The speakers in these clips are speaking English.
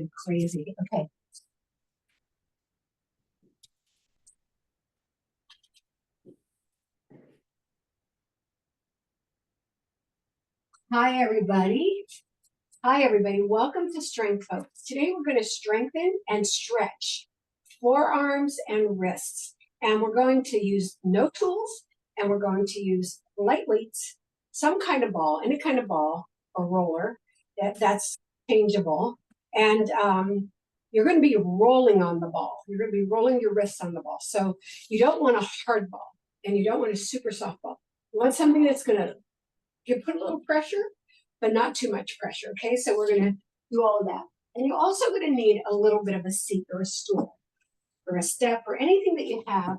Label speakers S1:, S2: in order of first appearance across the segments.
S1: you crazy. Okay. Hi, everybody. Hi, everybody. Welcome to Strength Focus. Today, we're going to strengthen and stretch forearms and wrists. And we're going to use no tools, and we're going to use light weights, some kind of ball, any kind of ball or roller that's changeable. And you're going to be rolling on the ball. You're going to be rolling your wrists on the ball. So you don't want a hard ball, and you don't want a super soft ball. You want something that's going to put a little pressure, but not too much pressure, okay? So we're gonna do all of that. And you're also gonna need a little bit of a seat or a stool or a step or anything that you have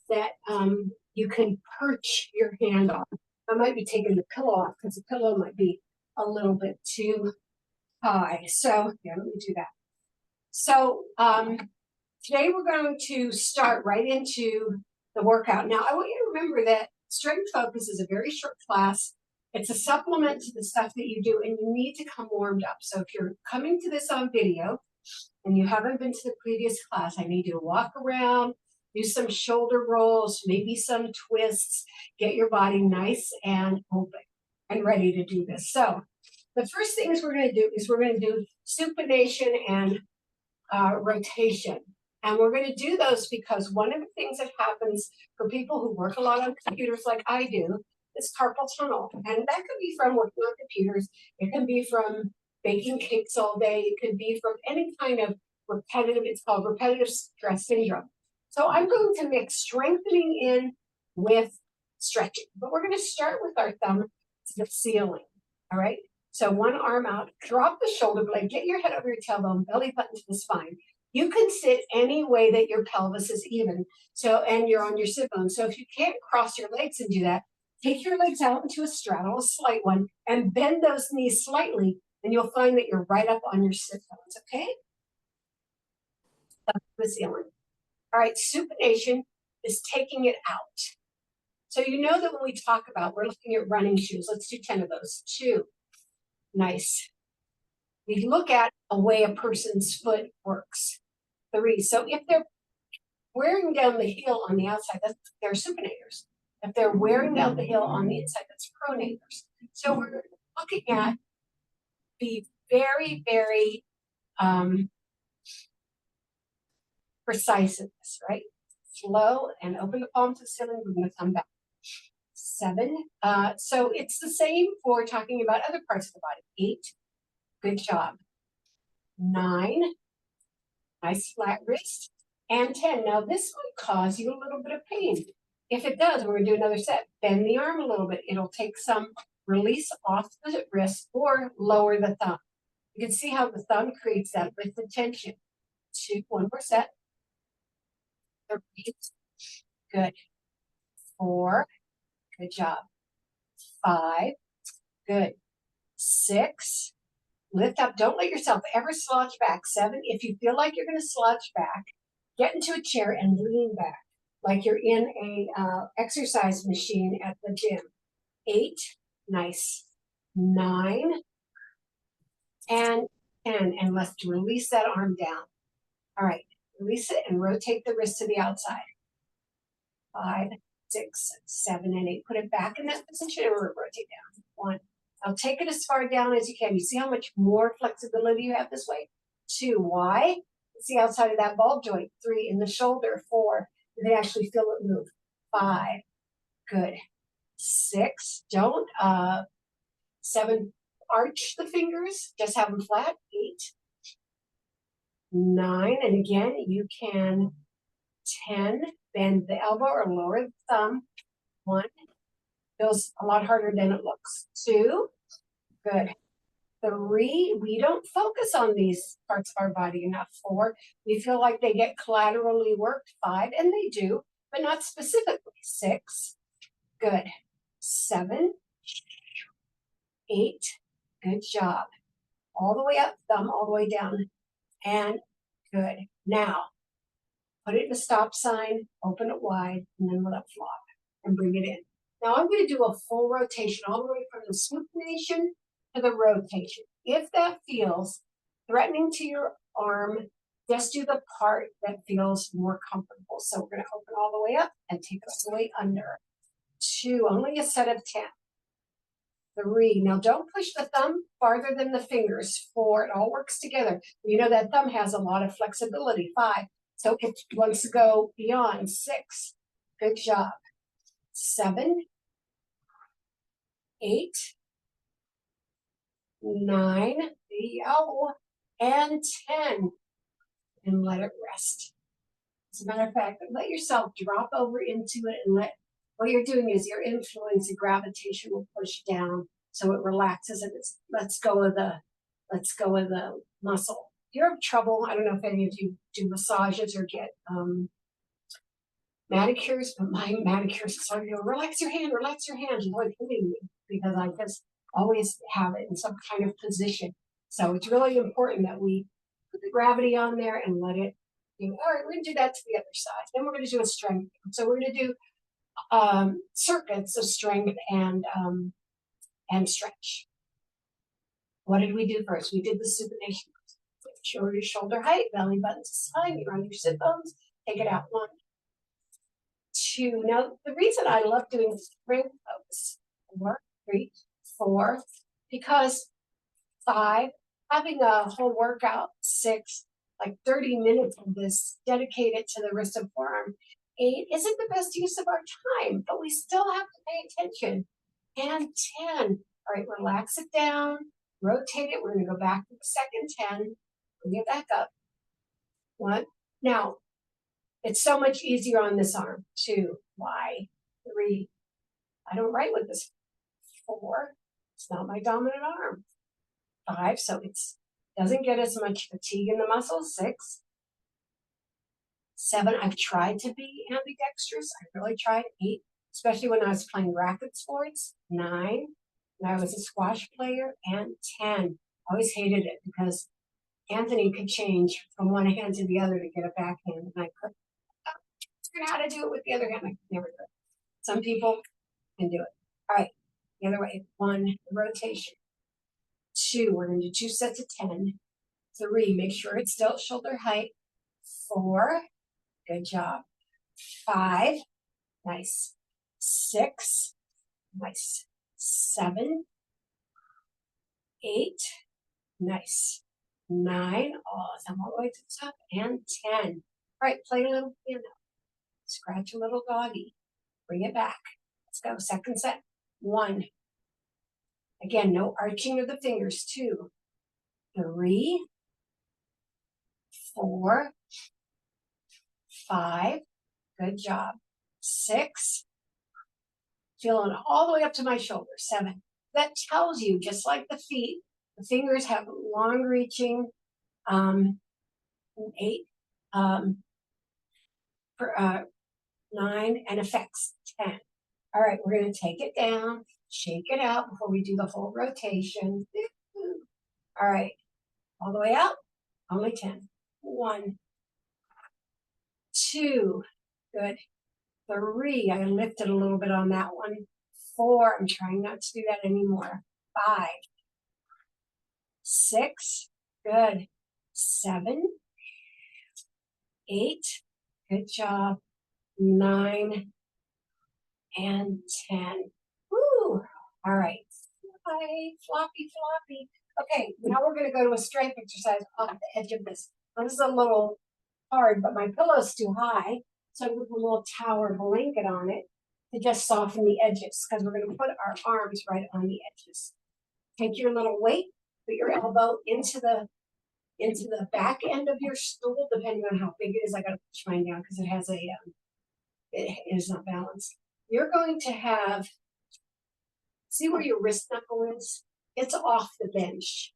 S1: that you can perch your hand on. I might be taking the pillow off because the pillow might be a little bit too high. So yeah, let me do that. So today we're going to start right into the workout. Now I want you to remember that Strength Focus is a very short class. It's a supplement to the stuff that you do, and you need to come warmed up. So if you're coming to this on video and you haven't been to the previous class, I need you to walk around, do some shoulder rolls, maybe some twists, get your body nice and open and ready to do this. So the first things we're going to do is we're going to do supination and rotation. And we're going to do those because one of the things that happens for people who work a lot on computers like I do is carpal tunnel. And that could be from working on computers. It can be from baking cakes all day. It could be from any kind of repetitive, it's called repetitive stress syndrome. So I'm going to mix strengthening in with stretching. But we're going to start with our thumb to the ceiling. All right. So one arm out, drop the shoulder blade, get your head over your tailbone, belly button to the spine. You can sit any way that your pelvis is even. So, and you're on your sit bone. So if you can't cross your legs and do that, take your legs out into a straddle, a slight one, and bend those knees slightly, and you'll find that you're right up on your sit bones, okay? Up to the ceiling. All right, supination is taking it out. So you know that when we talk about, we're looking at running shoes. Let's do 10 of those. 2. Nice. We look at a way a person's foot works. 3. So if they're wearing down the heel on the outside, they're supinators. If they're wearing down the heel on the inside, that's pronators. So we're looking at be very, very precise in this, right? Slow and open the palm to the ceiling. We're going to come back. 7. So it's the same for talking about other parts of the body. 8. Good job. 9. Nice flat wrist. And 10. Now this might cause you a little bit of pain. If it does, we're going to do another set. Bend the arm a little bit. It'll take some release off the wrist or lower the thumb. You can see how the thumb creates that with the tension. 2. One more set. 3. Good. 4. Good job. 5. Good. 6. Lift up. Don't let yourself ever slouch back. 7. If you feel like you're going to slouch back, get into a chair and lean back like you're in a exercise machine at the gym. 8. Nice. 9. And 10. And let's release that arm down. All right. Release it and rotate the wrist to the outside. 5, 6, 7, and 8. Put it back in that position and rotate down. 1. Now take it as far down as you can. You see how much more flexibility you have this way? 2. Why? It's the outside of that ball joint. 3. In the shoulder. 4. You can actually feel it move. 5. Good. 6. Don't. 7. Arch the fingers. Just have them flat. 8. 9. And again, you can 10. Bend the elbow or lower the thumb. 1. Feels a lot harder than it looks. 2. Good. 3. We don't focus on these parts of our body enough. 4. We feel like they get collaterally worked. 5. And they do, but not specifically. 6. Good. 7. 8. Good job. All the way up, thumb all the way down. And good. Now, put it in a stop sign, open it wide, and then let it flop and bring it in. Now I'm going to do a full rotation all the way from the supination to the rotation. If that feels threatening to your arm. Just do the part that feels more comfortable. So we're going to open all the way up and take it all the way under. 2, only a set of 10. 3, now don't push the thumb farther than the fingers. 4, it all works together. You know that thumb has a lot of flexibility. 5, so it wants to go beyond. 6, good job. 7, 8, 9, and 10. And let it rest. As a matter of fact, let yourself drop over into it and what you're doing is you're influencing gravitation will push down so it relaxes and it's let's go of the muscle. If you have trouble, I don't know if any of you do massages or get manicures, but my manicures are relax your hand, avoid hitting me because I just always have it in some kind of position. So it's really important that we put the gravity on there and let it. All right, we're going to do that to the other side. Then we're going to do a strength. So we're going to do circuits of strength and stretch. What did we do first? We did the supination. Shoulder height, belly button to side. You run your sit bones. Take it out. 1, 2. Now the reason I love doing strength pose 4, 3, 4, because 5, having a whole workout 6. Like 30 minutes of this dedicated to the wrist and forearm. 8 isn't the best use of our time, but we still have to pay attention. And 10. All right, relax it down, rotate it. We're going to go back to the second 10. Bring it back up. 1. Now, it's so much easier on this arm. 2. Why? 3. I don't write with this. 4. It's not my dominant arm. 5. So it's doesn't get as much fatigue in the muscles. 6, 7, I've tried to be ambidextrous. I really tried. 8, especially when I was playing racket sports. 9, when I was a squash player. And 10, I always hated it because Anthony could change from one hand to the other to get a backhand. And I couldn't figure out how to do it with the other hand. I never could. Some people can do it. All right, the other way. 1, rotation. 2, we're going to do 2 sets of 10. 3, make sure it's still shoulder height. 4, good job. 5, nice. 6, nice. 7, 8, nice. 9, awesome, all the way to the top. And 10. All right, play a little piano. Scratch a little doggy. Bring it back. Let's go. Second set. 1. Again, no arching of the fingers. 2, 3, 4, 5, good job. 6, feeling all the way up to my shoulder. 7. That tells you, just like the feet, the fingers have long reaching. 8, 9, and effects. 10. All right, we're going to take it down, shake it out before we do the whole rotation. All right, all the way out, only 10. 1, 2, good. 3, I lifted a little bit on that one. 4, I'm trying not to do that anymore. 5, 6, good. 7, 8, good job. 9, and 10. Woo! All right. Hi, floppy. Okay, now we're going to go to a strength exercise off the edge of this. Now, this is a little hard, but my pillow's too high, so I put a little tower blanket on it to just soften the edges, because we're going to put our arms right on the edges. Take your little weight, put your elbow into the back end of your stool, depending on how big it is. I got to push mine down because it has a it is not balanced. You're going to have, see where your wrist knuckle is? It's off the bench.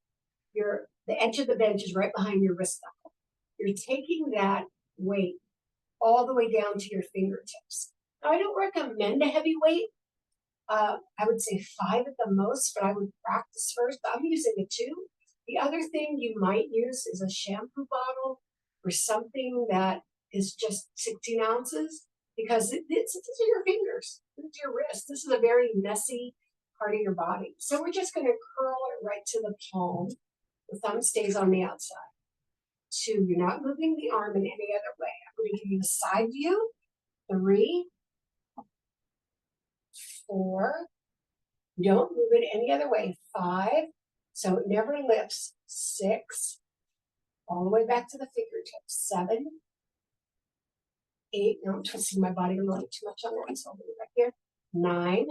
S1: The edge of the bench is right behind your wrist knuckle. You're taking that weight all the way down to your fingertips. Now, I don't recommend a heavy weight. I would say 5 at the most, but I would practice first. I'm using a 2. The other thing you might use is a shampoo bottle or something that is just 16 ounces, because these are your fingers, this is your wrist. This is a very messy part of your body. So we're just going to curl it right to the palm. The thumb stays on the outside. 2. You're not moving the arm in any other way. I'm going to give you the side view. 3, 4. Don't move it any other way. 5. So it never lifts. 6. All the way back to the fingertips. 7, 8. Now I'm twisting my body. I'm really too much on that. So I'll move it back here. 9.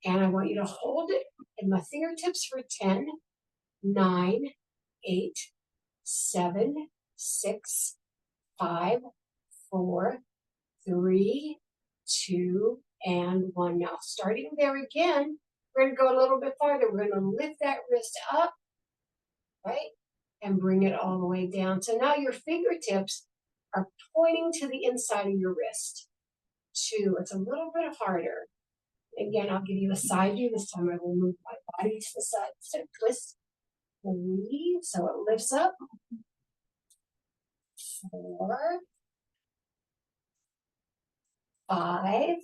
S1: And I want you to hold it in my fingertips for 10, 9, 8, 7, 6, 5, 4, 3, 2, and 1. Now, starting there again, we're going to go a little bit farther. We're going to lift that wrist up, right, and bring it all the way down. So now your fingertips are pointing to the inside of your wrist. 2. It's a little bit harder. Again, I'll give you a side view. This time I will move my body to the side. So twist. 3. So it lifts up. 4, 5.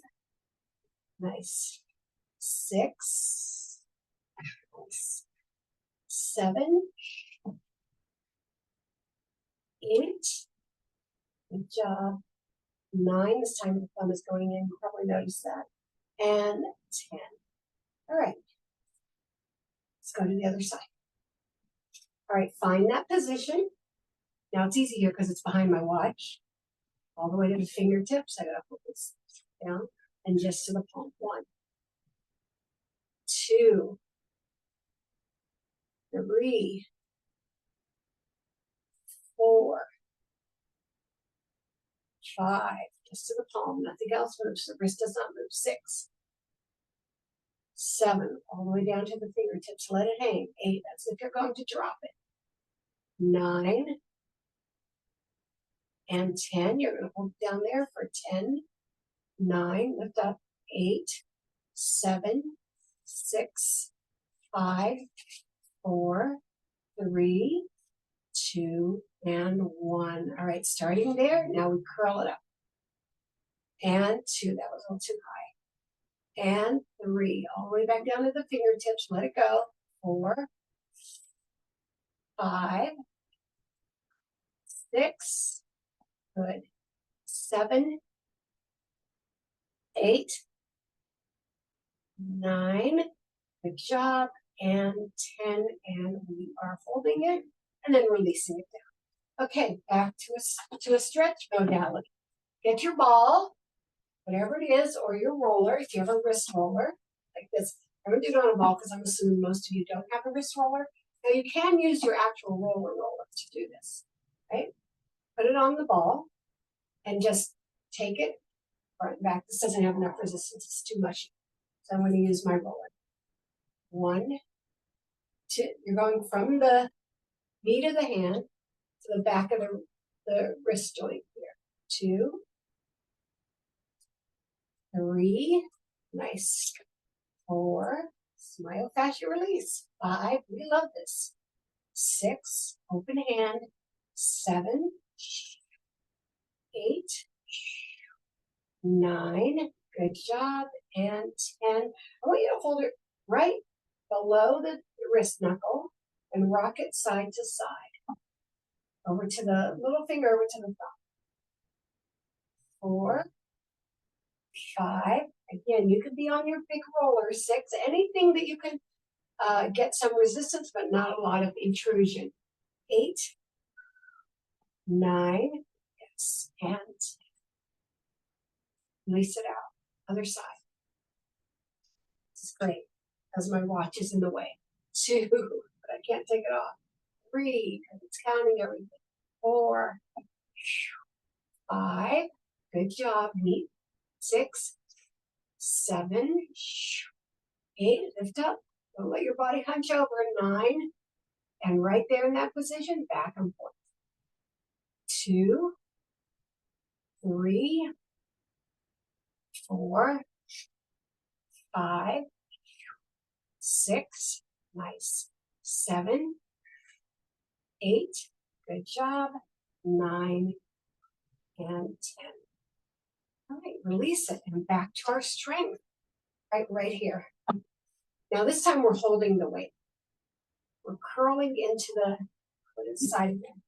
S1: Nice. 6. Nice. 7. 8. Good job. 9. This time the thumb is going in. You probably noticed that. And 10. All right. Let's go to the other side. All right, find that position. Now it's easy here because it's behind my watch. All the way to the fingertips. I gotta put this down and just to the palm. 1, 2, 3, 4, 5. Just to the palm. Nothing else moves. The wrist does not move. 6, 7. All the way down to the fingertips. Let it hang. 8. That's if you're going to drop it. 9 and 10. You're going to hold it down there for 10, 9. Lift up. 8, 7, 6, 5, 4, 3, 2, and 1. All right, starting there. Now we curl it up. And 2. That was a little too high. And 3. All the way back down to the fingertips. Let it go. 4, 5, 6. Good. 7, 8, 9. Good job. And 10. And we are holding it and then releasing it down. Okay, back to a stretch modality. Get your ball, whatever it is, or your roller, if you have a wrist roller, like this. I'm going to do it on a ball because I'm assuming most of you don't have a wrist roller. Now you can use your actual roller to do this, right? Put it on the ball and just take it front and back. This doesn't have enough resistance. It's too mushy. So I'm going to use my roller. 1, 2. You're going from the meat of the hand to the back of the wrist joint here. 2, 3. Nice. 4. Myofascial release. 5. We love this. 6. Open hand. 7, 8, 9. Good job. And 10. I want you to hold it right below the wrist knuckle and rock it side to side. Over to the little finger, over to the thumb. 4, 5. Again, you could be on your big roller. 6. Anything that you can get some resistance, but not a lot of intrusion. 8, 9. Yes. And release it out. Other side. This is great because my watch is in the way. 2, but I can't take it off. 3, because it's counting everything. 4, 5. Good job. Neat. 6, 7, 8. Lift up. Don't let your body hunch over. 9. And right there in that position, back and forth. 2, 3, 4, 5, 6. Nice. 7, 8. Good job. 9 and 10. All right, release it and back to our strength. Right here. Now this time we're holding the weight. We're curling into the side again.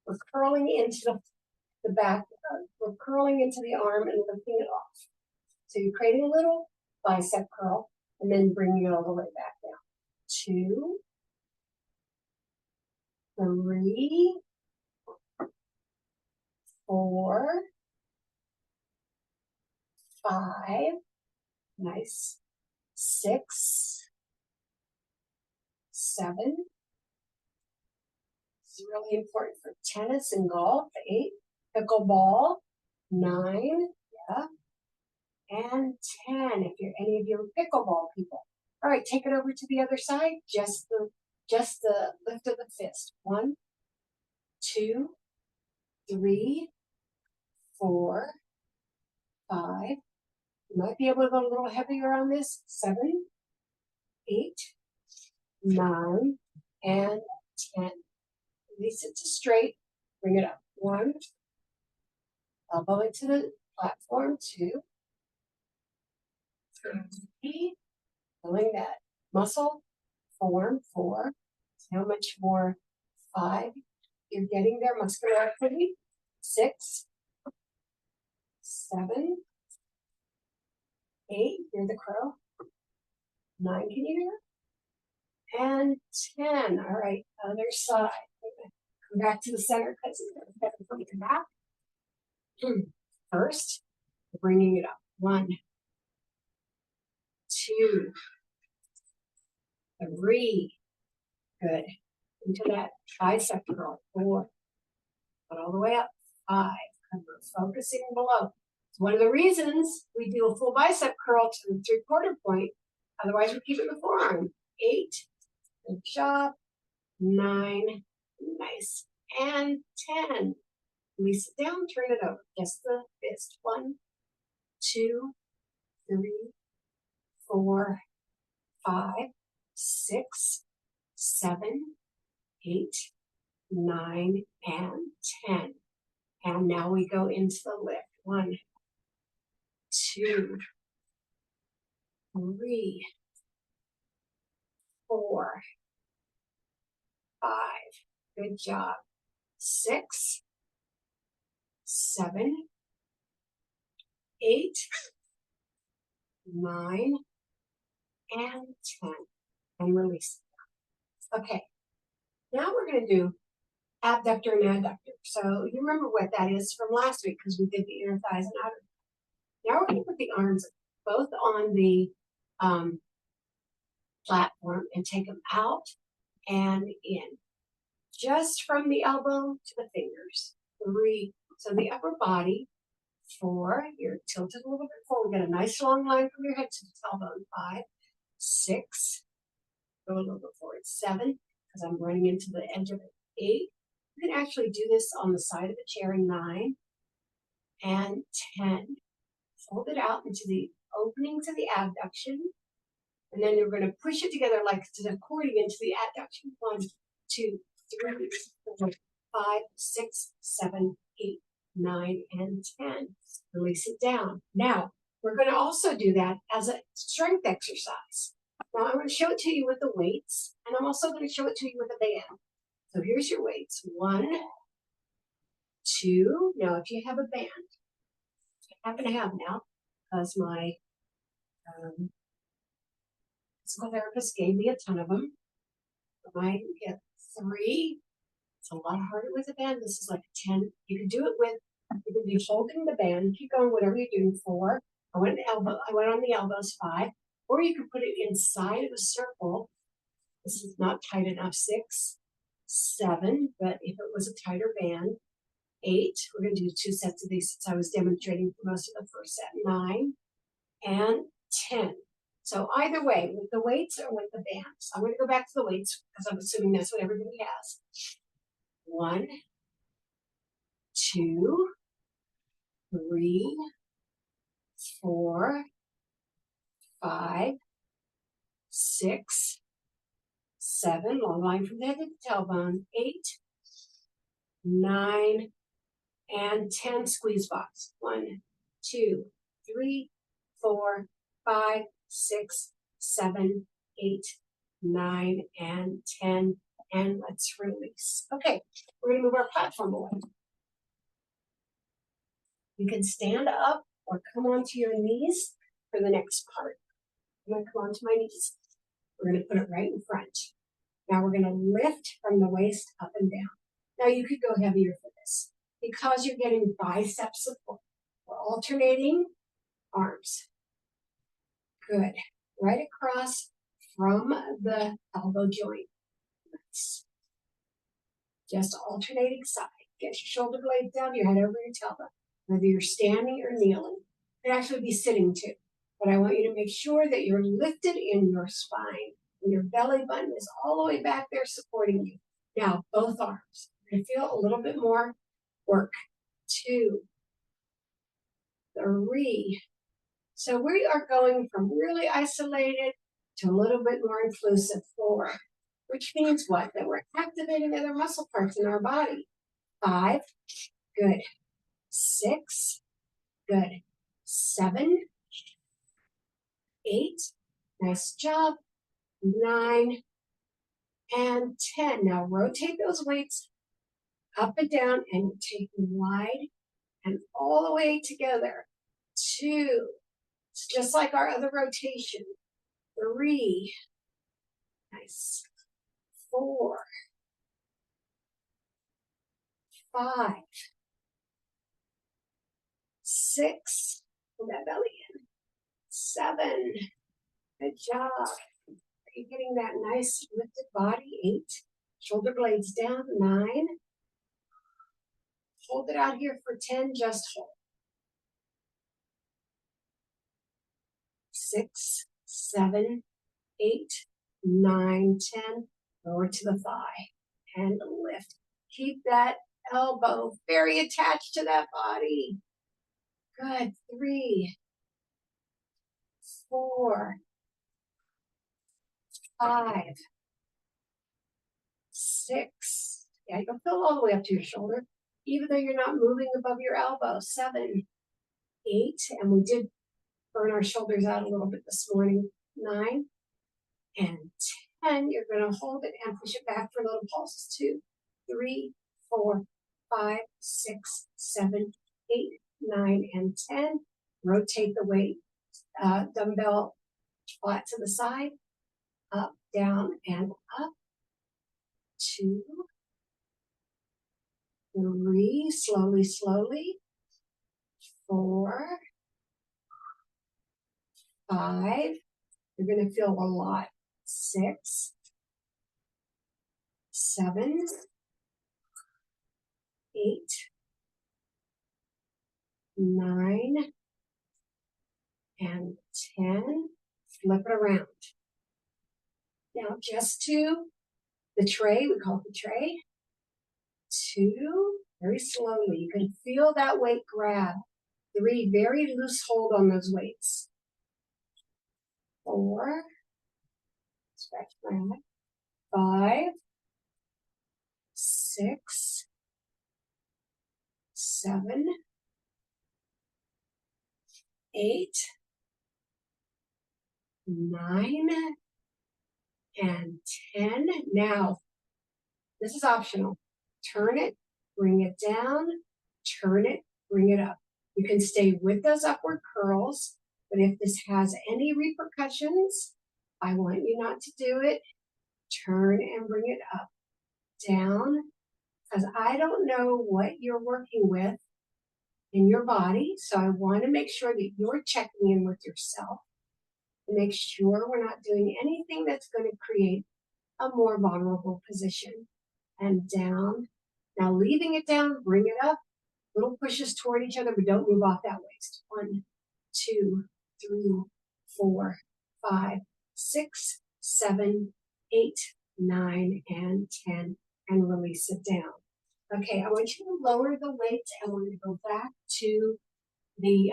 S1: We're curling into the back, we're curling into the arm and lifting it off. So you're creating a little bicep curl and then bringing it all the way back down. 2, 3, 4, 5, nice, 6, 7. This is really important for tennis and golf. 8, pickleball, 9, yeah, and 10 if you're any of you pickleball people. All right, take it over to the other side. Just the lift of the fist. 1, 2, 3, 4, 5. You might be able to go a little heavier on this. 7, 8, 9, and 10. Release it to straight. Bring it up. 1, elbow into the platform. 2, 3, filling that muscle. 4, 4. See how much more? 5. You're getting there. Muscular activity. 6, 7, 8. Hear the crow. 9. Can you hear? And 10. All right. Other side. Come back to the center because it's better for me to back. First, bringing it up. 1, 2, 3. Good. Into that tricep curl. 4. Put all the way up. 5. And we're focusing below. It's one of the reasons we do a full bicep curl to the 3/4 point. Otherwise, we keep it in the forearm. 8. Good job. 9. Nice. And 10. Release it down. Turn it over. Just the fist. 1, 2, 3, 4, 5, 6, 7, 8, 9, and 10. And now we go into the lift. 1, 2, 3, 4, 5. Good job. 6, 7, 8, 9, and 10. And release. Okay. Now we're going to do abductor and adductor. So you remember what that is from last week because we did the inner thighs and outer. Now we're going to put the arms both on the platform and take them out and in. Just from the elbow to the fingers. 3. So the upper body. 4. You're tilted a little bit forward. Get a nice long line from your head to the tailbone. 5, 6. Go a little bit forward. 7. Because I'm running into the edge of it. 8. You can actually do this on the side of the chair. 9 and 10. Fold it out into the opening to the abduction. And then you're going to push it together like it's an accordion to the adduction. 1, 2, 3, 4, 5, 6, 7, 8, 9, and 10. Release it down. Now, we're going to also do that as a strength exercise. Now, I'm going to show it to you with the weights, and I'm also going to show it to you with a band. So here's your weights. 1, 2. Now, if you have a band, I happen to have now, because my physical therapist gave me a ton of them. I might get 3. It's a lot harder with a band. This is like a 10. You can do it with, you can be holding the band, keep going, whatever you're doing. 4. I went on the elbows. 5. Or you can put it inside of a circle. This is not tight enough. 6, 7, but if it was a tighter band. 8. We're going to do 2 sets of these since I was demonstrating for most of the first set. 9 and 10. So either way, with the weights or with the bands. I'm going to go back to the weights because I'm assuming that's what everybody has. 1, 2, 3, 4, 5, 6, 7. Long line from the head to the tailbone. 8, 9, and 10. Squeeze box. 1, 2, 3, 4, 5, 6, 7, 8, 9, and 10. and let's release. Okay, we're gonna move our platform away. You can stand up or come onto your knees for the next part. I'm gonna come onto my knees. We're gonna put it right in front. Now we're gonna lift from the waist up and down. Now you could go heavier for this because you're getting bicep support. We're alternating arms. Good. Right across from the elbow joint. Nice. Just alternating side. Get your shoulder blades down, your head over your tailbone. Whether you're standing or kneeling. You could actually be sitting too. But I want you to make sure that you're lifted in your spine. And your belly button is all the way back there supporting you. Now, both arms. You're going to feel a little bit more work. 2, 3. So we are going from really isolated to a little bit more inclusive. 4, which means what? That we're activating other muscle parts in our body. 5, good. 6, good. 7, 8, nice job. 9, and 10. Now rotate those weights up and down and take them wide and all the way together. 2, it's just like our other rotation. 3, nice. 4, 5, 6, pull that belly in. 7, good job. Are you getting that nice lifted body? 8, shoulder blades down. 9, hold it out here for 10, just hold. 6, 7, 8, 9, 10, lower to the thigh and lift. Keep that elbow very attached to that body. Good. 3, 4, 5, 6. Yeah, you'll feel all the way up to your shoulder, even though you're not moving above your elbow. 7, 8, and we did burn our shoulders out a little bit this morning. 9, and 10. You're going to hold it and push it back for little pulses. 2, 3, 4, 5, 6, 7, 8, 9, and 10. Rotate the weight, dumbbell flat to the side, up, down, and up. 2, 3, slowly, slowly. 4, 5. You're going to feel a lot. 6, 7, 8, 9, and 10. Flip it around. Now just to the tray, we call it the tray. 2, very slowly. You can feel that weight grab. 3, very loose hold on those weights. 4, stretch back. 5, 6, 7, 8, 9, and 10. Now, this is optional. Turn it, bring it down, turn it, bring it up. You can stay with those upward curls, but if this has any repercussions, I want you not to do it. Turn and bring it up, down, because I don't know what you're working with in your body, so I want to make sure that you're checking in with yourself and make sure we're not doing anything that's going to create a more vulnerable position. And down. Now leaving it down, bring it up. Little pushes toward each other, but don't move off that waist. 1, 2, 3, 4, 5, 6, 7, 8, 9, and 10. And release it down. Okay, I want you to lower the weight and we're going to go back to the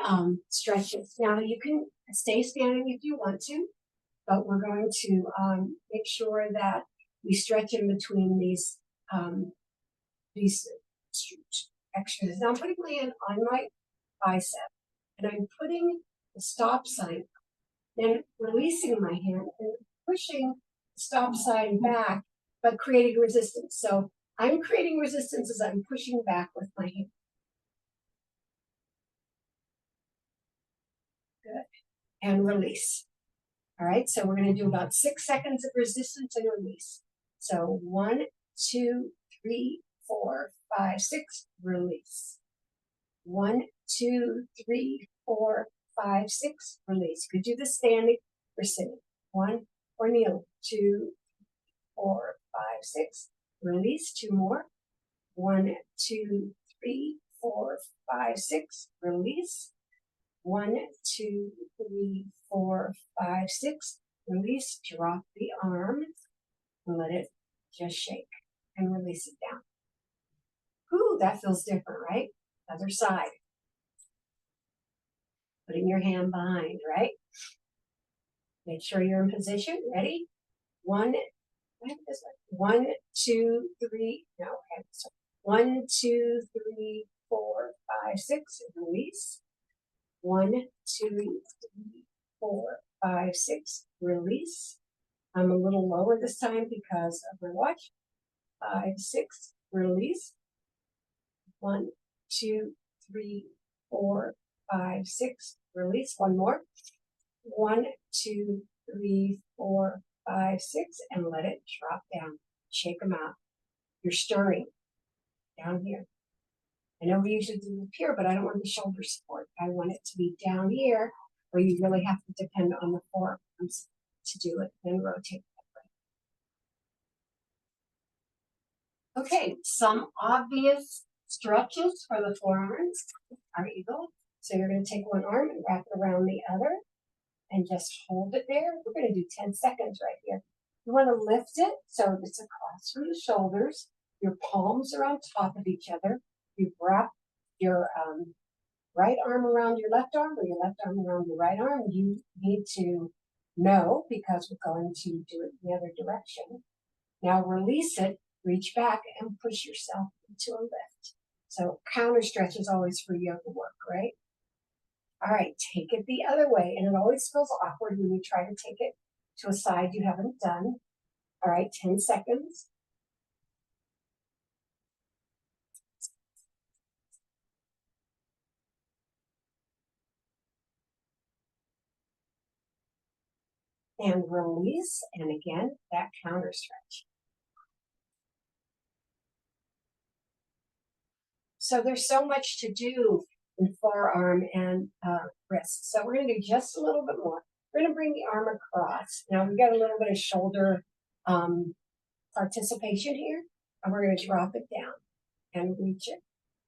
S1: stretches. Now you can stay standing if you want to, but we're going to make sure that we stretch in between these extras. Now I'm putting my hand on my bicep and I'm putting the stop sign, then releasing my hand and pushing the stop sign back but creating resistance. So I'm creating resistance as I'm pushing back with my hand. Good. And release. All right, so we're going to do about 6 seconds of resistance and release. So 1, 2, 3, 4, 5, 6, release. 1, 2, 3, 4, 5, 6, release. You could do this standing or sitting. 1, or kneel. 2, 4, 5, 6, release. 2 more. 1, 2, 3, 4, 5, 6, release. 1, 2, 3, 4, 5, 6, release. Drop the arm and let it just shake and release it down. Ooh, that feels different, right? Other side. Putting your hand behind, right? Make sure you're in position. Ready? 1, 1, 2, 3. No, okay. So 1, 2, 3, 4, 5, 6. Release. 1, 2, 3, 4, 5, 6. Release. I'm a little lower this time because of my watch. 5, 6. Release. 1, 2, 3, 4, 5, 6. Release. One more. 1, 2, 3, 4, 5, 6, and let it drop down. Shake them out. You're stirring down here. I know we usually do up here, but I don't want the shoulder support. I want it to be down here where you really have to depend on the forearms to do it. Then rotate that way. Okay, some obvious stretches for the forearms are eagle. So you're going to take one arm and wrap it around the other and just hold it there. We're going to do 10 seconds right here. You want to lift it so it's across from the shoulders. Your palms are on top of each other. You wrap your right arm around your left arm or your left arm around your right arm. You need to know because we're going to do it the other direction. Now release it, reach back and push yourself into a lift. So counter stretch is always for yoga work, right? All right, take it the other way. And it always feels awkward when you try to take it to a side you haven't done. All right, 10 seconds. And release. And again, that counter stretch. So there's so much to do in forearm and wrist. So we're going to do just a little bit more. We're going to bring the arm across. Now we got a little bit of shoulder participation here, and we're going to drop it down and reach it.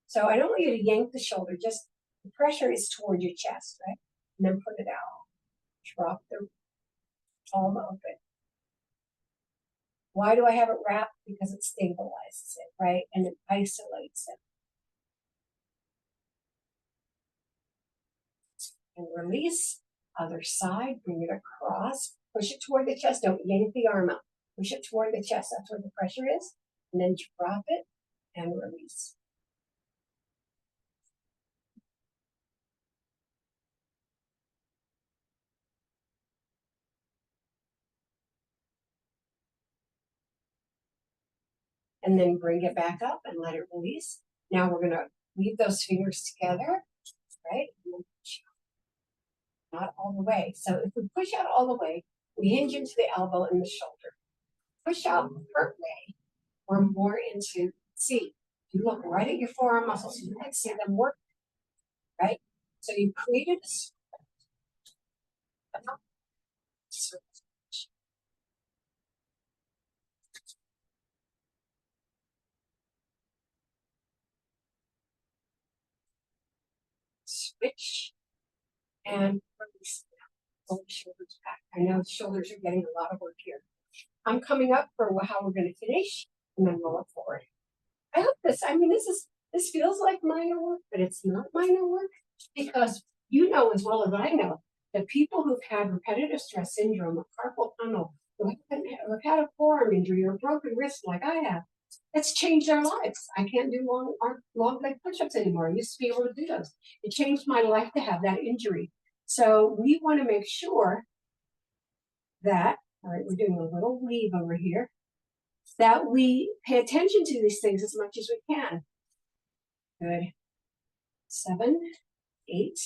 S1: So I don't want you to yank the shoulder, just the pressure is toward your chest, right? And then put it out. Drop the palm open. Why do I have it wrapped? Because it stabilizes it, right? And it isolates it. And release. Other side, bring it across. Push it toward the chest. Don't yank the arm out. Push it toward the chest. That's where the pressure is. And then drop it and release. And then bring it back up and let it release. Now we're going to leave those fingers together, right? Not all the way. So if we push out all the way, we hinge into the elbow and the shoulder. Push out part way. We're more into, see, you look right at your forearm muscles. You can see them work, right? So you created a switch and release. Pull the shoulders back. I know the shoulders are getting a lot of work here. I'm coming up for how we're going to finish and then roll it forward. I hope this feels like minor work, but it's not minor work because you know as well as I know that people who've had repetitive stress syndrome or carpal tunnel, who have had a forearm injury or a broken wrist like I have, it's changed their lives. I can't do long leg push-ups anymore. I used to be able to do those. It changed my life to have that injury. So we want to make sure that, all right, we're doing a little weave over here. that we pay attention to these things as much as we can. Good. 7, 8,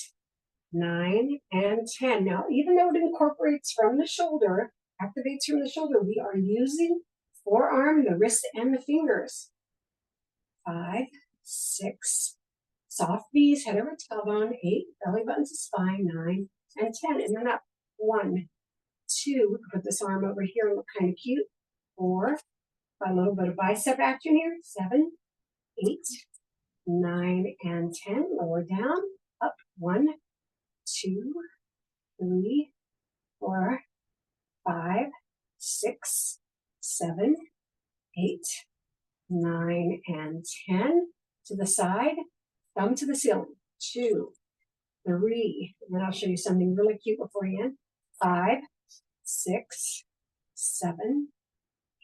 S1: 9, and 10. Now, even though it incorporates from the shoulder, activates from the shoulder, we are using forearm, the wrist, and the fingers. 5, 6, soft knees, head over tailbone, 8, belly button to spine, 9, and 10. And then up. 1, 2, put this arm over here and look kind of cute. 4, a little bit of bicep action here. 7, 8, 9, and 10. Lower down, up. 1, 2, 3, 4, 5, 6, 7, 8, 9, and 10. To the side, thumb to the ceiling. 2, 3, and then I'll show you something really cute before you end. 5, 6, 7,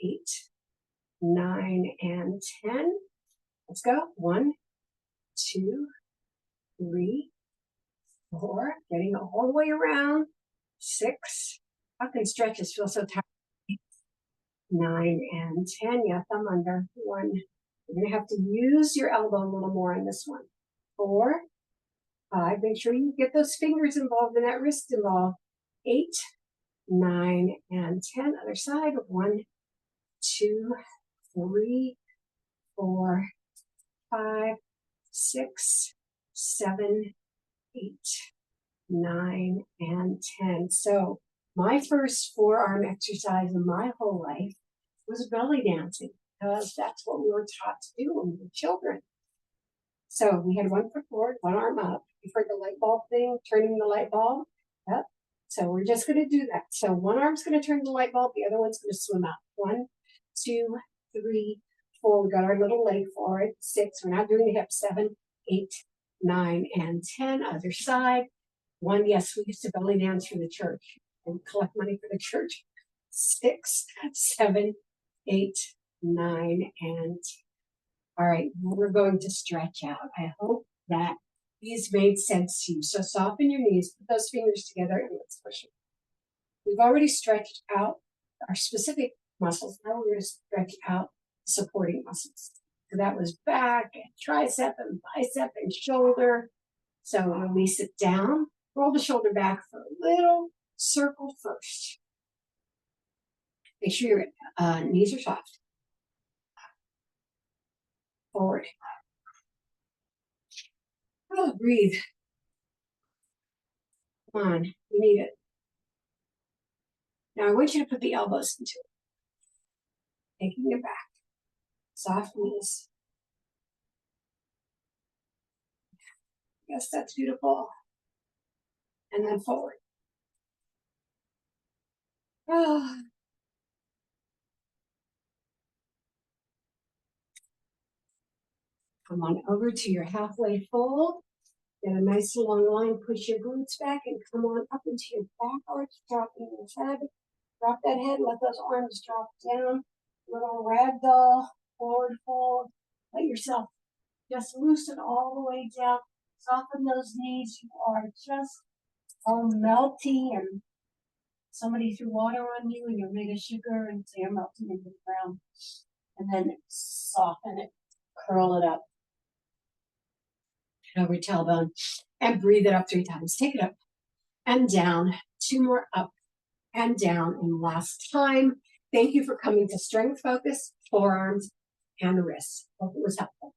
S1: 8, 9, and 10. Let's go. 1, 2, 3, 4. Getting all the way around. 6. How can stretches feel so tight? 9 and 10. Yeah, thumb under. 1. You're going to have to use your elbow a little more on this one. 4, 5. Make sure you get those fingers involved and that wrist involved. 8, 9, and 10. Other side. 1, 2, 3, 4, 5, 6, 7, 8, 9, and 10. So my first forearm exercise in my whole life was belly dancing, because that's what we were taught to do when we were children. So we had one foot forward, one arm up. You've heard the light bulb thing, turning the light bulb. Yep. So we're just going to do that. So one arm's going to turn the light bulb, the other one's going to swim up. 1, 2, 3, 4. We got our little leg forward. 6. We're not doing the hips. 7, 8, 9, and 10. Other side. 1. Yes, we used to belly dance for the church and collect money for the church. 6, 7, 8, 9, and all right, we're going to stretch out. I hope that these made sense to you. So soften your knees, put those fingers together, and let's push it. We've already stretched out our specific muscles. Now we're going to stretch out supporting muscles. So that was back and tricep and bicep and shoulder. So release it down. Roll the shoulder back for a little circle first. Make sure your knees are soft. Forward. Oh, breathe. Come on, you need it. Now I want you to put the elbows into it. Taking it back. Soft knees. Yes, that's beautiful. And then forward. Oh. Come on over to your halfway fold. Get a nice long line. Push your glutes back and come on up into your back arch. Dropping your head. Drop that head. Let those arms drop down. Little ragdoll. Forward fold. Let yourself just loosen all the way down. Soften those knees. You are just all melty, and somebody threw water on you and you're made of sugar, and so you're melting into the ground. And then soften it. Curl it up. Over your tailbone. And breathe it up 3 times. Take it up and down. 2 more up and down. And last time. Thank you for coming to Strength Focus, Forearms, and Wrists. Hope it was helpful.